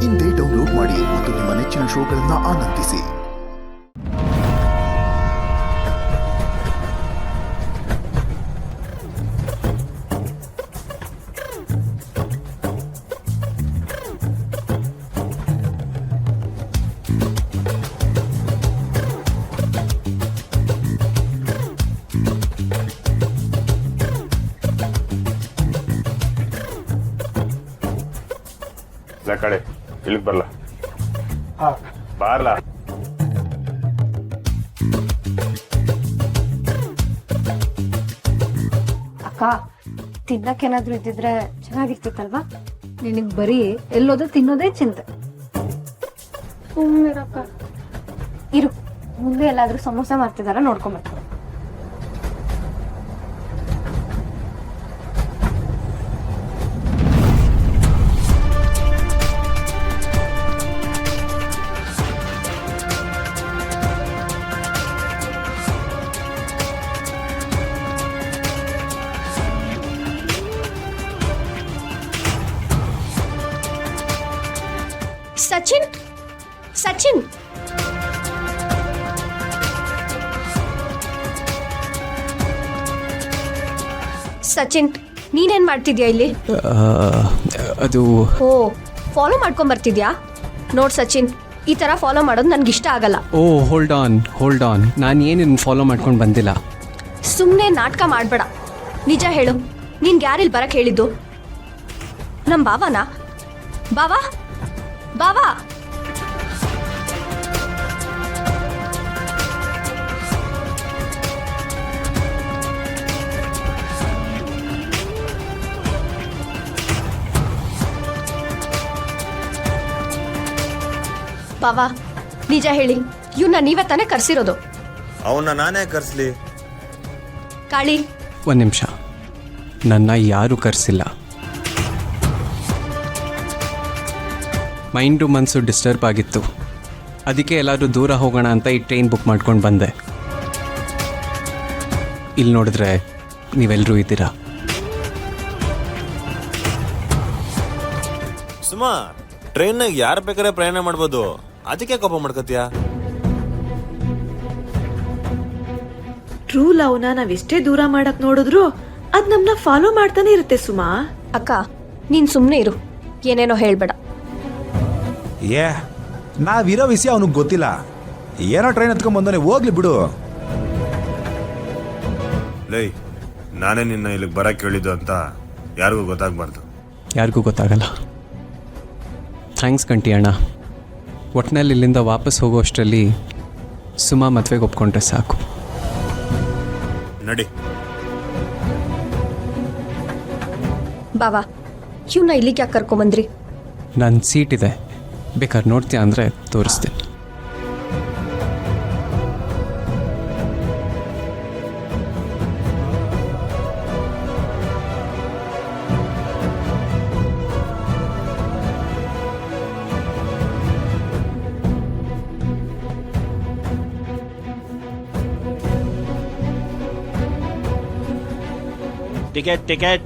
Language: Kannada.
ಇಂದೇ ಡೌನ್ಲೋಡ್ ಮಾಡಿ ಮತ್ತು ನಿಮ್ಮ ನೆಚ್ಚಿನ ಶೋಗಳನ್ನು ಆನಂದಿಸಿ. ಕಡೆ ಇಲ್ಲಿಗೆ ಬರಲ್ಲ ಬಾರ್ಲ ಅಕ್ಕ ತಿನ್ನಕ್ಕೇನಾದ್ರೂ ಇದ್ದಿದ್ರೆ ಚೆನ್ನಾಗಿರ್ತಿತ್ತಲ್ವಾ? ನಿನಗ್ ಬರೀ ಎಲ್ಲೋದು ತಿನ್ನೋದೇ ಚಿಂತೆ. ಸುಮ್ಮನಿರಕ್ಕ. ಇರು, ಮುಂದೆ ಎಲ್ಲಾದ್ರೂ ಸಮೋಸ ಮಾಡ್ತಿದಾರ ನೋಡ್ಕೊಂಬರ್ತೀನಿ. ಸಚಿನ್ ಸಚಿನ್ ಸಚಿನ್ ನೀನೇನ್ ಮಾಡ್ತಿದ್ಯಾ ಇಲ್ಲಿ? ಅದು ಓ, ಫಾಲೋ ಮಾಡ್ಕೊಂಡ್ ಬರ್ತಿದ್ಯಾ? ನೋಡ್ ಸಚಿನ್, ಈ ತರ ಫಾಲೋ ಮಾಡೋದು ನನ್ಗೆ ಇಷ್ಟ ಆಗಲ್ಲ. ಓ ಹೋಲ್ಡ್ ಆನ್, ನಾನು ಏನೇನು ಫಾಲೋ ಮಾಡ್ಕೊಂಡು ಬಂದಿಲ್ಲ. ಸುಮ್ಮನೆ ನಾಟಕ ಮಾಡ್ಬೇಡ, ನಿಜ ಹೇಳು, ನಿನ್ಗೆ ಯಾರಿಲ್ಲಿ ಬರಕ್ ಹೇಳಿದ್ದು? ನಮ್ ಬಾವಾನಾ? ಬಾವಾ ಬಾವಾ ಬಾವಾ, ನಿಜ ಹೇಳಿ, ಇವ್ನ ನೀವೇ ತಾನೇ ಕರ್ಸಿರೋದು? ಅವನ್ನ ನಾನೇ ಕರ್ಸ್ಲಿ? ಕಾಳಿ, ಒಂದು ನಿಮಿಷ, ನನ್ನ ಯಾರೂ ಕರೆಸಿಲ್ಲ. ಮೈಂಡು ಮನಸ್ಸು ಡಿಸ್ಟರ್ಬ್ ಆಗಿತ್ತು, ಅದಕ್ಕೆ ಎಲ್ಲಾದರೂ ದೂರ ಹೋಗೋಣ ಅಂತ ಈ ಟ್ರೈನ್ ಬುಕ್ ಮಾಡ್ಕೊಂಡು ಬಂದೆ. ಇಲ್ಲಿ ನೋಡಿದ್ರೆ ನೀವೆಲ್ಲರೂ ಇದ್ದೀರಾ. ಸುಮಾ, ಟ್ರೈನ್ನಾಗ ಯಾರು ಬೇಕಾದ್ರೆ ಪ್ರಯಾಣ ಮಾಡ್ಬೋದು, ಅದಕ್ಕೆ ಕೋಪ ಮಾಡ್ಕೋತೀಯ? ಟ್ರೂ ಲವ್ನ ನಾವೆಷ್ಟೇ ದೂರ ಮಾಡಕ್ ನೋಡಿದ್ರು ಅದ್ ನಮ್ನ ಫಾಲೋ ಮಾಡ್ತಾನೆ ಇರುತ್ತೆ ಸುಮಾ. ಅಕ್ಕ, ನೀನ್ ಸುಮ್ಮನೆ ಇರು, ಏನೇನೋ ಹೇಳ್ಬೇಡ. ಏ, ನಾವಿರೋ ವಿಷಯ ಅವನಿಗೆ ಗೊತ್ತಿಲ್ಲ. ಏನೋ ಟ್ರೈನ್ ಹತ್ಕೊಂಡ್ ಬಂದಾನೆ, ಹೋಗ್ಲಿ ಬಿಡು. ಲೈ, ನಾನೇ ನಿನ್ನ ಇಲ್ಲಿಗೆ ಬರಕ್ಕೆ ಹೇಳಿದ್ದು ಅಂತ ಯಾರಿಗೂ ಗೊತ್ತಾಗ್ಬಾರ್ದು. ಯಾರಿಗೂ ಗೊತ್ತಾಗಲ್ಲ. ಥ್ಯಾಂಕ್ಸ್ ಕಂಟಿ ಅಣ್ಣ. ಒಟ್ಟಿನಲ್ಲಿ ಇಲ್ಲಿಂದ ವಾಪಸ್ ಹೋಗೋಷ್ಟರಲ್ಲಿ ಸುಮಾ ಮದುವೆಗೆ ಒಪ್ಕೊಂಡ್ರೆ ಸಾಕು. ನಡಿ. ಬಾವಾ, ಇವ್ನ ಇಲ್ಲಿಗೆ ಯಾಕೆ ಕರ್ಕೊಂಬಂದ್ರಿ? ನನ್ನ ಸೀಟ್ ಇದೆ, ಬೇಕಾದ್ರೆ ನೋಡ್ತೀಯ ಅಂದರೆ ತೋರಿಸ್ತೀನಿ. Ticket ticket